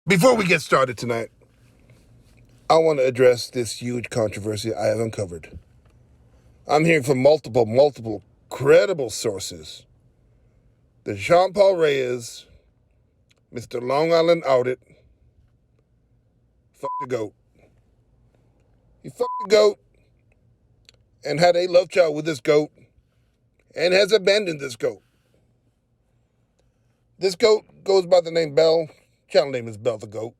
Before we get started tonight, I want to address this huge controversy I have uncovered. I'm hearing from multiple credible sources that Jean Paul Reyes, Mr. Long Island Audit, fucked a goat. He fucked a goat and had a love child with this goat and has abandoned this goat. This goat goes by the name Belle. Channel name is Belle the Goat.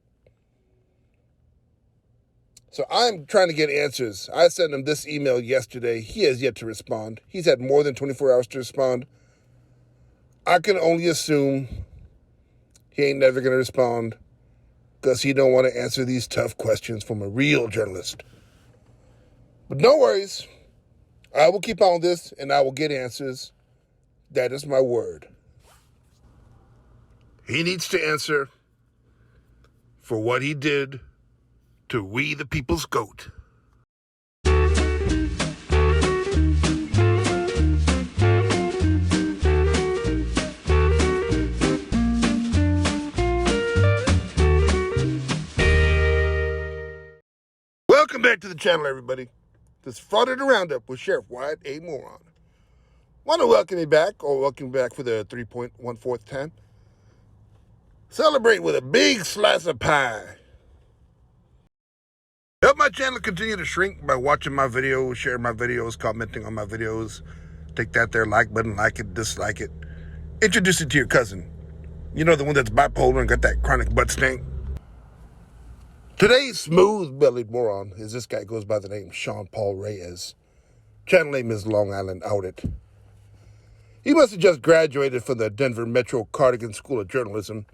So I'm trying to get answers. I sent him this email yesterday. He has yet to respond. He's had more than 24 hours to respond. I can only assume he ain't never going to respond because he don't want to answer these tough questions from a real journalist. But no worries. I will keep on this and I will get answers. That is my word. He needs to answer for what he did to we the people's goat. Welcome back to the channel, everybody. This Frauditor Roundup with Sheriff Wyatt A. Moron. Want to welcome you back for the 3.14th time. Celebrate with a big slice of pie. Help my channel continue to shrink by watching my videos, sharing my videos, commenting on my videos. Take that there like button, like it, dislike it. Introduce it to your cousin. You know, the one that's bipolar and got that chronic butt stink. Today's smooth-bellied moron is this guy goes by the name Jean Paul Reyes. Channel name is Long Island Audit. He must have just graduated from the Denver Metro Cardigan School of Journalism,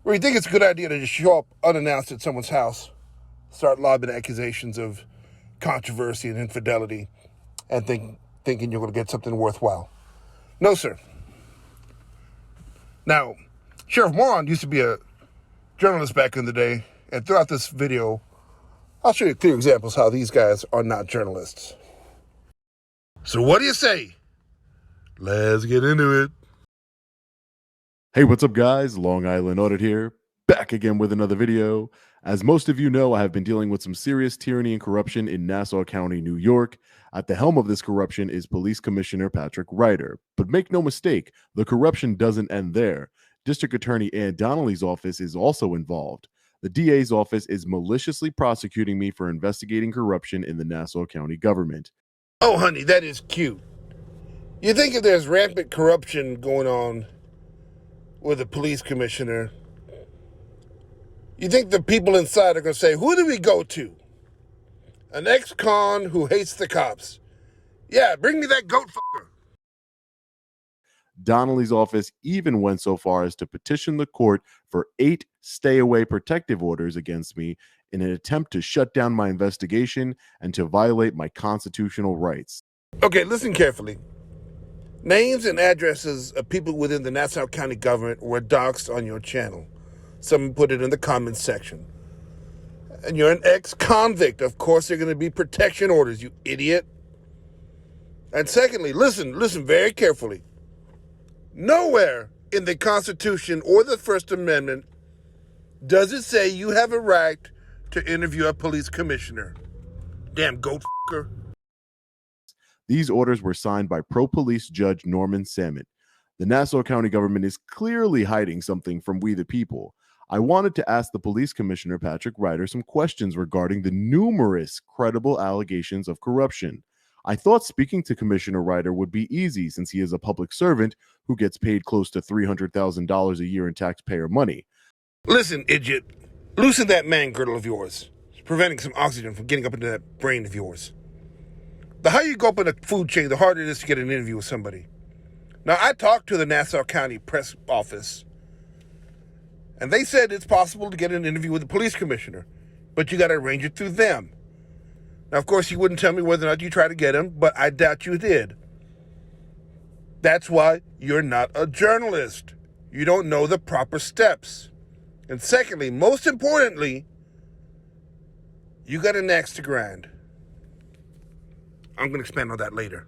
where you think it's a good idea to just show up unannounced at someone's house, start lobbing accusations of controversy and infidelity, and thinking you're going to get something worthwhile. No, sir. Now, Sheriff Moron used to be a journalist back in the day, and throughout this video, I'll show you clear examples how these guys are not journalists. So what do you say? Let's get into it. Hey, what's up, guys? Long Island Audit here, back again with another video. As most of you know, I have been dealing with some serious tyranny and corruption in Nassau County, New York. At the helm of this corruption is Police Commissioner Patrick Ryder. But make no mistake, the corruption doesn't end there. District Attorney Ann Donnelly's office is also involved. The DA's office is maliciously prosecuting me for investigating corruption in the Nassau County government. Oh, honey, that is cute. You think if there's rampant corruption going on with the police commissioner, you think the people inside are going to say, who do we go to? An ex-con who hates the cops. Yeah, bring me that goat fucker. Donnelly's office even went so far as to petition the court for 8 stay-away protective orders against me in an attempt to shut down my investigation and to violate my constitutional rights. Okay, listen carefully. Names and addresses of people within the Nassau County government were doxed on your channel. Someone put it in the comments section. And you're an ex-convict. Of course, there are going to be protection orders, you idiot. And secondly, listen very carefully. Nowhere in the Constitution or the First Amendment does it say you have a right to interview a police commissioner. Damn goat fucker. These orders were signed by pro-police Judge Norman Samet. The Nassau County government is clearly hiding something from we the people. I wanted to ask the police commissioner, Patrick Ryder, some questions regarding the numerous credible allegations of corruption. I thought speaking to Commissioner Ryder would be easy since he is a public servant who gets paid close to $300,000 a year in taxpayer money. Listen, idiot. Loosen that man girdle of yours. It's preventing some oxygen from getting up into that brain of yours. The higher you go up in the food chain, the harder it is to get an interview with somebody. Now, I talked to the Nassau County press office, and they said it's possible to get an interview with the police commissioner, but you got to arrange it through them. Now, of course, you wouldn't tell me whether or not you tried to get him, but I doubt you did. That's why you're not a journalist. You don't know the proper steps. And secondly, most importantly, you got an axe to grind. I'm going to expand on that later.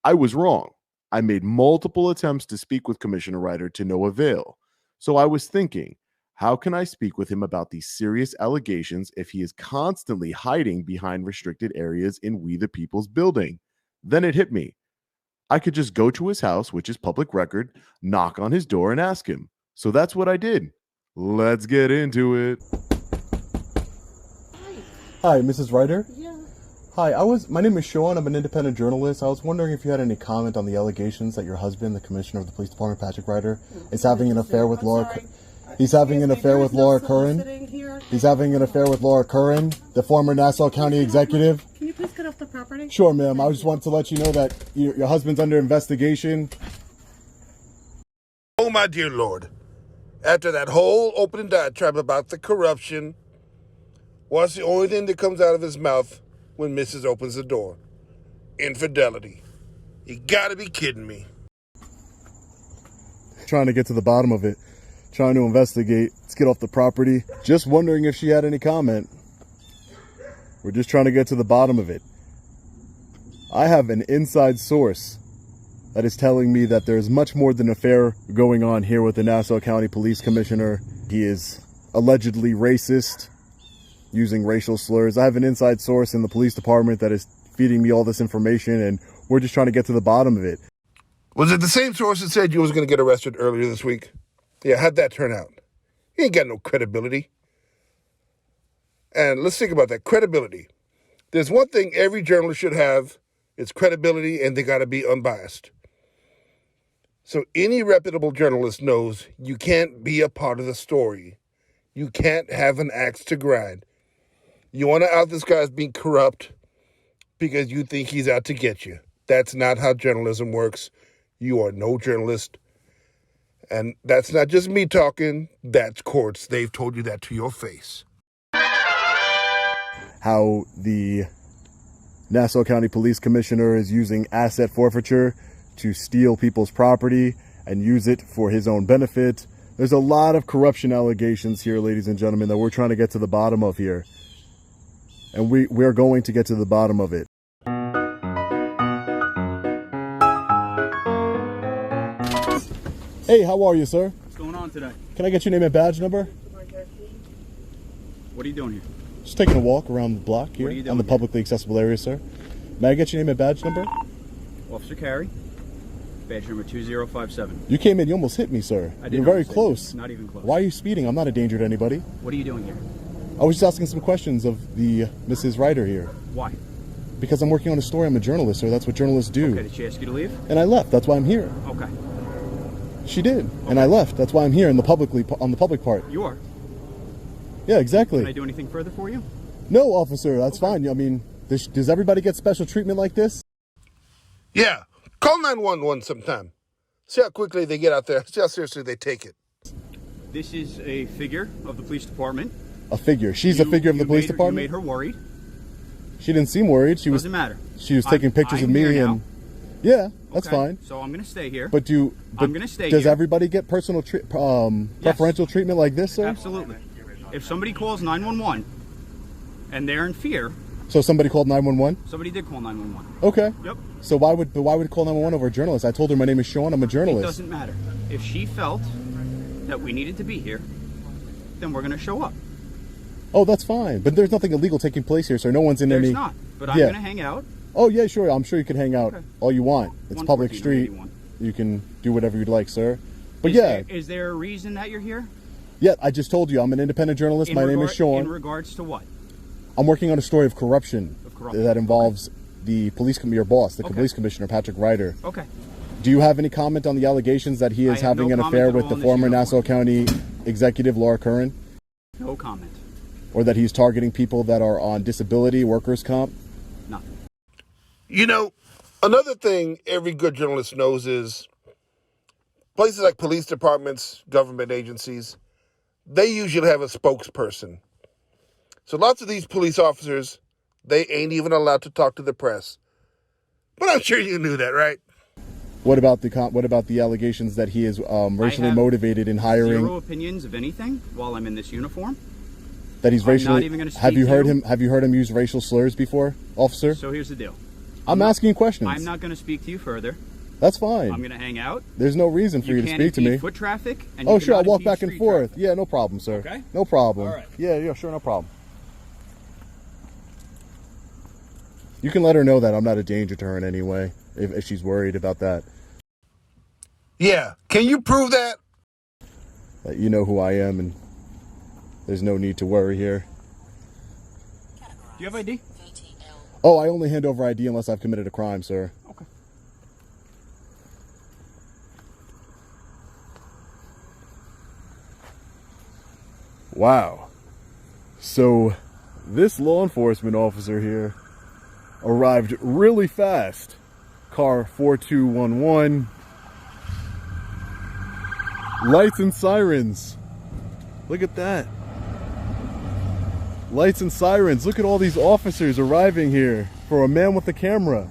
I was wrong. I made multiple attempts to speak with Commissioner Ryder to no avail. So I was thinking, How can I speak with him about these serious allegations if he is constantly hiding behind restricted areas in We the People's building? Then it hit me. I could just go to his house, which is public record, knock on his door and ask him. So that's what I did. Let's get into it. Hi, Mrs. Ryder. Yeah. Hi, my name is Sean. I'm an independent journalist. I was wondering if you had any comment on the allegations that your husband, the commissioner of the police department, Patrick Ryder, is having an affair with Laura. He's having an affair with Laura Curran. He's having an affair with Laura Curran, the former Nassau County executive. Can you please get off the property? Sure, ma'am. I just wanted to let you know that your husband's under investigation. Oh, my dear Lord. After that whole opening diatribe about the corruption, what's the only thing that comes out of his mouth when Mrs. opens the door? Infidelity. You gotta be kidding me. Trying to get to the bottom of it. Trying to investigate. Let's get off the property. Just wondering if she had any comment. We're just trying to get to the bottom of it. I have an inside source that is telling me that there's much more than an affair going on here with the Nassau County Police Commissioner. He is allegedly racist, using racial slurs. I have an inside source in the police department that is feeding me all this information, and we're just trying to get to the bottom of it. Was it the same source that said you was going to get arrested earlier this week? Yeah, how'd that turn out? You ain't got no credibility. And let's think about that, credibility. There's one thing every journalist should have. It's credibility, and they got to be unbiased. So any reputable journalist knows you can't be a part of the story. You can't have an axe to grind. You want to out this guy as being corrupt because you think he's out to get you. That's not how journalism works. You are no journalist. And that's not just me talking. That's courts. They've told you that to your face. How the Nassau County Police Commissioner is using asset forfeiture to steal people's property and use it for his own benefit. There's a lot of corruption allegations here, ladies and gentlemen, that we're trying to get to the bottom of here. And we're going to get to the bottom of it. Hey, how are you, sir? What's going on today? Can I get your name and badge number? What are you doing here? Just taking a walk around the block here What are you doing on the here? publicly accessible area, sir. May I get your name and badge number? Officer Carey, badge number 2057. You came in, you almost hit me, sir. I didn't You're very almost hit you. close. Not even close. Why are you speeding? I'm not a danger to anybody. What are you doing here? I was just asking some questions of the Mrs. Ryder here. Why? Because I'm working on a story. I'm a journalist, sir. That's what journalists do. Okay, did she ask you to leave? And I left. That's why I'm here. Okay. She did. And I left. That's why I'm here on the public part. You are. Yeah, exactly. Can I do anything further for you? No, officer. That's fine. I mean, does everybody get special treatment like this? Yeah, call 911 sometime. See how quickly they get out there. See how seriously they take it. This is a figure of the police department. A figure. She's a figure of the police You department? made her worried. She didn't seem worried. She Doesn't matter. She was taking pictures I'm of me here and... now. Yeah, that's Okay, fine. So I'm going to stay here. But I'm gonna stay does here. everybody get preferential treatment like this, sir? Absolutely. If somebody calls 911 and they're in fear, So somebody called 911? somebody did call 911. Okay. Yep. So why would call 911 over a journalist? I told her my name is Sean. I'm a It journalist. doesn't matter. If she felt that we needed to be here, then we're going to show up. Oh, that's fine. But there's nothing illegal taking place here, sir. No one's in There's any... not, but I'm Yeah. going to hang out. Oh, yeah, sure. I'm sure you can hang out Okay. all you want. It's a public 114 or street. 81. You can do whatever you'd like, sir. But Is there a reason that you're here? Yeah, I just told you. I'm an independent journalist. My name is In Sean. regards to what? I'm working on a story of corruption, that involves the your boss, the Okay. police commissioner, Patrick Ryder. Okay. Do you have any comment on the allegations that he is I have having no an comment affair at with all the on this former uniform. Nassau County executive, Laura Curran? No comment. Or that he's targeting people that are on disability, workers' comp? Nothing. You know, another thing every good journalist knows is places like police departments, government agencies, they usually have a spokesperson. So lots of these police officers, they ain't even allowed to talk to the press. But I'm sure you knew that, right? What about the allegations that he is racially have motivated in hiring? Zero opinions of anything while I'm in this uniform. That he's I'm racially. not even gonna Have speak you to heard you. him? Have you heard him use racial slurs before, officer? So here's the deal. I'm asking questions. I'm not going to speak to you further That's fine. I'm gonna hang out. There's no reason for you to speak to me. Foot traffic. And Oh, you sure. I'll cannot walk impede back and street forth. traffic. Yeah, no problem, sir. Okay. No problem. All right. Yeah, sure, no problem. You can let her know that I'm not a danger to her in any way if she's worried about that. Yeah, can you prove that? That you know who I am and there's no need to worry here. Do you have ID? Oh, I only hand over ID unless I've committed a crime, sir. Okay. Wow. So this law enforcement officer here arrived really fast. Car 4211. Lights and sirens. Look at that. Lights and sirens. Look at all these officers arriving here for a man with a camera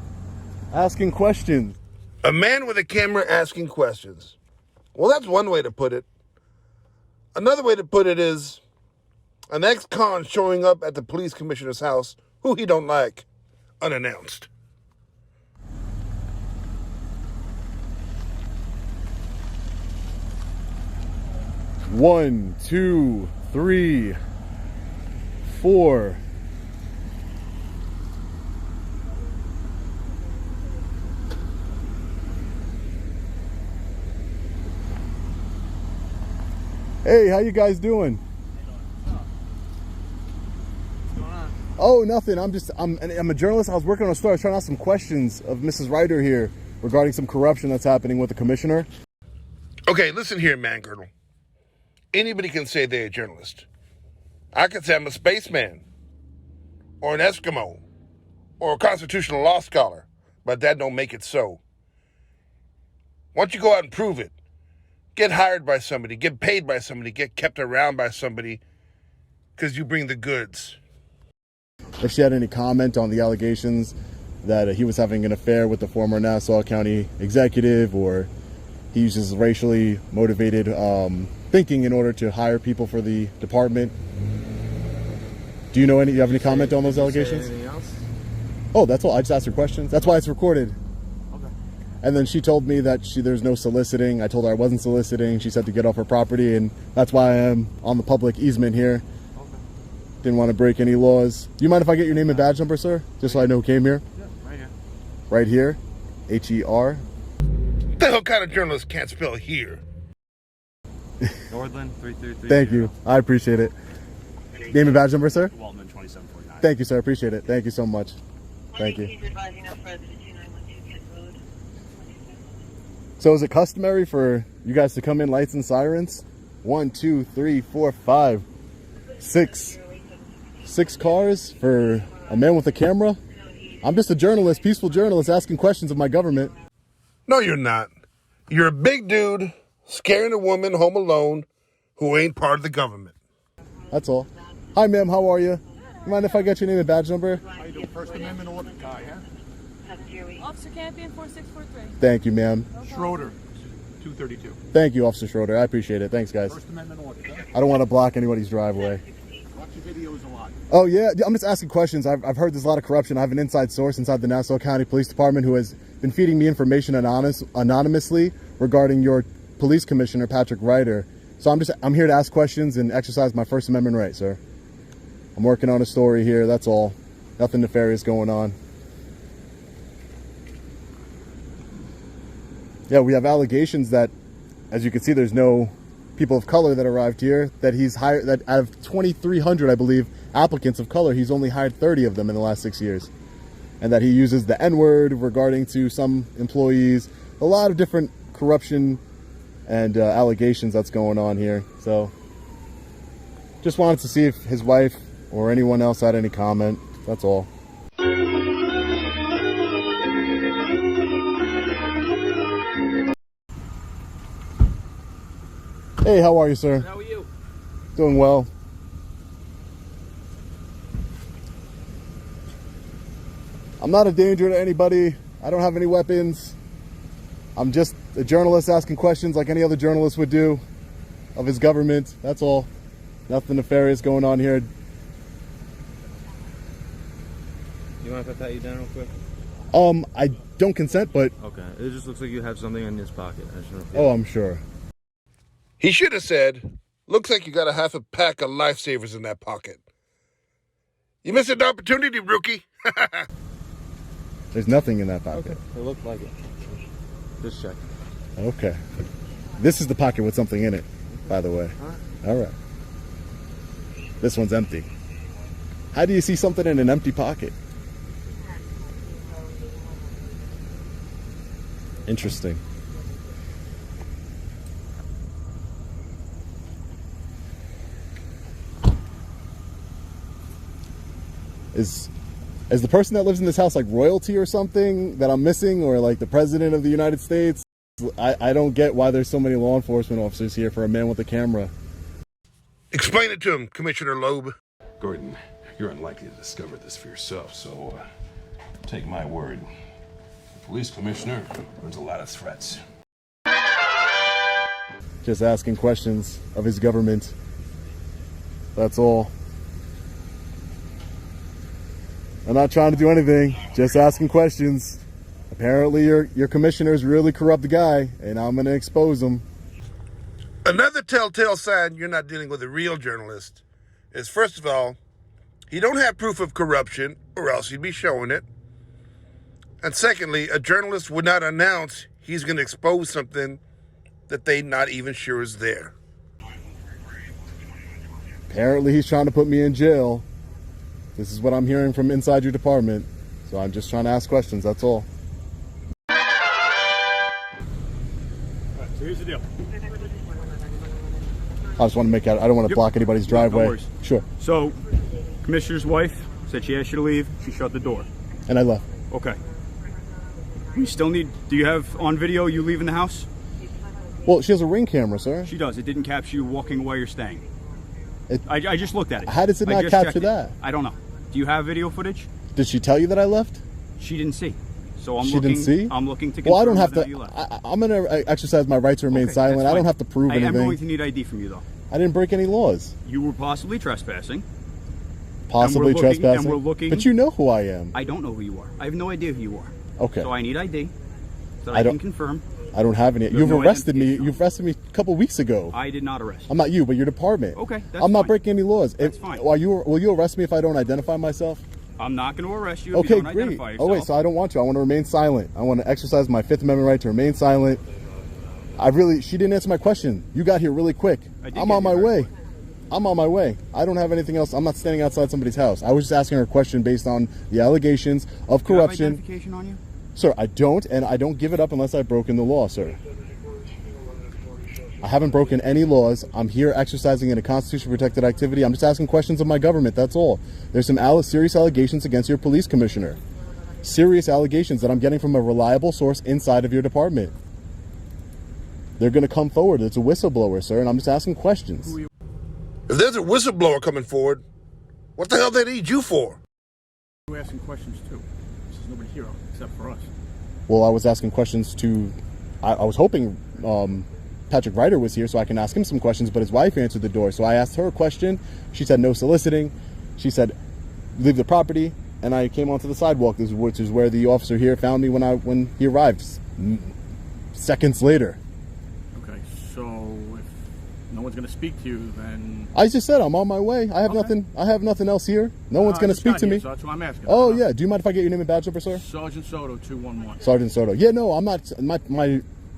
asking questions. A man with a camera asking questions. Well, that's one way to put it. Another way to put it is an ex-con showing up at the police commissioner's house who he don't like, unannounced. One, two, three, four. Hey, how you guys doing? Oh, nothing. I'm a journalist. I was working on a story. I was trying to ask some questions of Mrs. Ryder here regarding some corruption that's happening with the commissioner. Okay, listen here, man girdle. Anybody can say they're a journalist. I could say I'm a spaceman, or an Eskimo, or a constitutional law scholar, but that don't make it so. Once you go out and prove it, get hired by somebody, get paid by somebody, get kept around by somebody, because you bring the goods. If she had any comment on the allegations that he was having an affair with the former Nassau County executive, or he uses racially motivated thinking in order to hire people for the department. Do you know you have any comment on those allegations? Anything else? Oh, that's all. I just asked her questions. That's why it's recorded. Okay. And then she told me that there's no soliciting. I told her I wasn't soliciting. She said to get off her property, and that's why I am on the public easement here. Okay. Didn't want to break any laws. Do you mind if I get your name and badge number, sir? Just so I know who came here. Yeah, right here. Right here. H-E-R. What the hell kind of journalist can't spell here? Nordland 3330. Thank you. I appreciate it. Name and badge number, sir? Waltman 2749. Thank you, sir. Appreciate it. Thank you so much. Thank you. So is it customary for you guys to come in lights and sirens? 1, 2, 3, 4, 5, 6. 6 cars for a man with a camera? I'm just a journalist, peaceful journalist asking questions of my government. No, you're not. You're a big dude scaring a woman home alone who ain't part of the government. That's all. Hi, ma'am. How are you? You mind if I get your name and badge number? How you doing? First Amendment audit guy, huh? Officer Campion 4643. Thank you, ma'am. Schroeder 232. Thank you, Officer Schroeder. I appreciate it. Thanks, guys. First Amendment audit, huh? I don't want to block anybody's driveway. Watch your videos a lot. Oh, yeah. I'm just asking questions. I've heard there's a lot of corruption. I have an inside source inside the Nassau County Police Department who has been feeding me information anonymously regarding your police commissioner, Patrick Ryder. So I'm here to ask questions and exercise my First Amendment right, sir. I'm working on a story here, that's all. Nothing nefarious going on. Yeah, we have allegations that, as you can see, there's no people of color that arrived here, that he's hired, that out of 2,300, I believe, applicants of color, he's only hired 30 of them in the last 6 years. And that he uses the N-word regarding to some employees. A lot of different corruption and allegations that's going on here. So just wanted to see if his wife or anyone else had any comment. That's all. Hey, how are you, sir? How are you? Doing well. I'm not a danger to anybody. I don't have any weapons. I'm just a journalist asking questions like any other journalist would do of his government. That's all. Nothing nefarious going on here. You mind if I pat you down real quick? I don't consent, but... Okay. It just looks like you have something in his pocket. I just don't know. Oh, I'm sure. He should have said, looks like you got a half a pack of lifesavers in that pocket. You missed an opportunity, rookie. There's nothing in that pocket. Okay. It looked like it. Just check. Okay. This is the pocket with something in it, by the way. All right. This one's empty. How do you see something in an empty pocket? Interesting. Is the person that lives in this house like royalty or something that I'm missing, or like the president of the United States? I don't get why there's so many law enforcement officers here for a man with a camera. Explain it to him, Commissioner Loeb. Gordon, you're unlikely to discover this for yourself, so take my word. The police commissioner runs a lot of threats. Just asking questions of his government. That's all. I'm not trying to do anything, just asking questions. Apparently your commissioner's really corrupt guy, and I'm gonna expose him. Another telltale sign you're not dealing with a real journalist is, first of all, he don't have proof of corruption, or else he'd be showing it. And secondly, a journalist would not announce he's going to expose something that they're not even sure is there. Apparently he's trying to put me in jail. This is what I'm hearing from inside your department. So I'm just trying to ask questions, that's all. All right, so here's the deal. I just want to make out, I don't want to block anybody's driveway. No worries. Sure. So, Commissioner's wife said she asked you to leave. She shut the door. And I left. Okay. We still need, do you have on video you leaving the house? Well, she has a Ring camera, sir. She does. It didn't capture you walking away or staying. I just looked at it. How does it I not just capture checked it. that? I don't know. Do you have video footage? Did she tell you that I left? She didn't see. So I'm She looking. didn't see? I'm looking to confirm Well, I don't have whether to. you left. I'm going to exercise my right to remain Okay, silent. that's I don't fine. have to prove I am anything. going to need ID from you, though. I didn't break any laws. You were possibly trespassing. Possibly trespassing. And we're looking. But you know who I am. I don't know who you are. I have no idea who you are. Okay. So I need ID so I I don't- can confirm. I don't have any. You have You've no arrested me. identification. You've arrested me a couple weeks ago. I did not arrest you. I'm not you, but your department. Okay, that's I'm not fine. breaking any laws. That's fine. Will you arrest me if I don't identify myself? I'm not going to arrest you if Okay, you don't great. identify yourself. Oh wait, so I don't want to. I want to remain silent. I want to exercise my Fifth Amendment right to remain silent. She didn't answer my question. You got here really quick. I did I'm get on my here very way. I'm on my way. I don't have anything else. I'm not standing outside somebody's house. I was just asking her a question based on the allegations of Do you have corruption. identification on you? Sir, I don't, and I don't give it up unless I've broken the law, sir. I haven't broken any laws. I'm here exercising in a constitution-protected activity. I'm just asking questions of my government, that's all. There's some serious allegations against your police commissioner. Serious allegations that I'm getting from a reliable source inside of your department. They're going to come forward. It's a whistleblower, sir, and I'm just asking questions. If there's a whistleblower coming forward, what the hell they need you for? We're asking questions too. There's nobody here except for us. Well, I was asking questions to... I was hoping Patrick Ryder was here so I can ask him some questions, but his wife answered the door. So I asked her a question. She said no soliciting. She said, leave the property. And I came onto the sidewalk, which is where the officer here found me when he arrived seconds later. Okay, so if no one's going to speak to you, then... I just said I'm on my way. I have Okay. nothing else here. No one's going to it's speak not to here, me. So that's what I'm asking. Oh yeah. Do you mind if I get your name and badge number, sir? Sergeant Soto, 211. Sergeant Soto. Yeah, no, I'm not.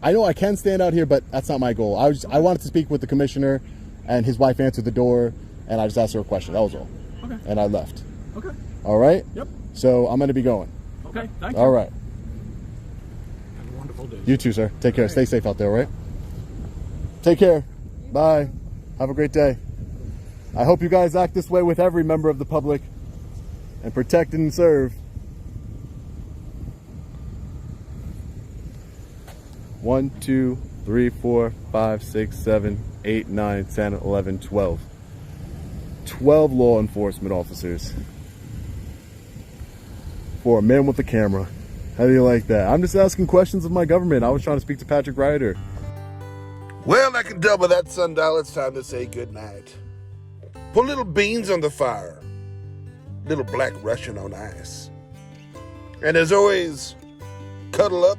I know I can stand out here, but that's not my goal. I wanted to speak with the commissioner, and his wife answered the door, and I just asked her a question. That was all. Okay. And I left. Okay. All right. Yep. So I'm going to be going. Okay, thank you. All right. Have a wonderful day. You too, sir. Take care. Stay safe out there. All right. Take care. Bye. Have a great day. I hope you guys act this way with every member of the public, and protect and serve. 1, 2, 3, 4, 5, 6, 7, 8, 9, 10, 11, 12. 12 law enforcement officers for a man with a camera. How do you like that? I'm just asking questions of my government. I was trying to speak to Patrick Ryder. Well, I can double that sundial. It's time to say goodnight. Put little beans on the fire. Little black Russian on ice. And as always, cuddle up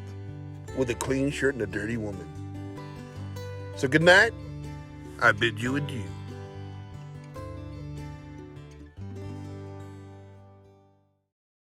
with a clean shirt and a dirty woman. So good night. I bid you adieu.